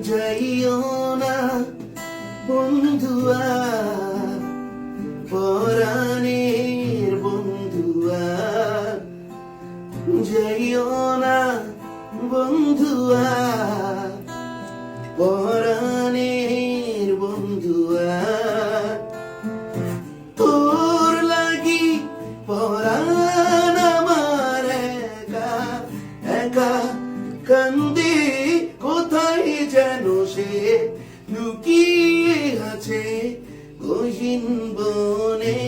যাইও না বন্ধুয়া, পরাণের বন্ধুয়া, যাইও না বন্ধুয়া, পরাণের বন্ধুয়া। তোর লাগি পরাণ আমার একা একা কান্দে, কোথায় যেন সে লুকিয়ে আছে গহীন বনে।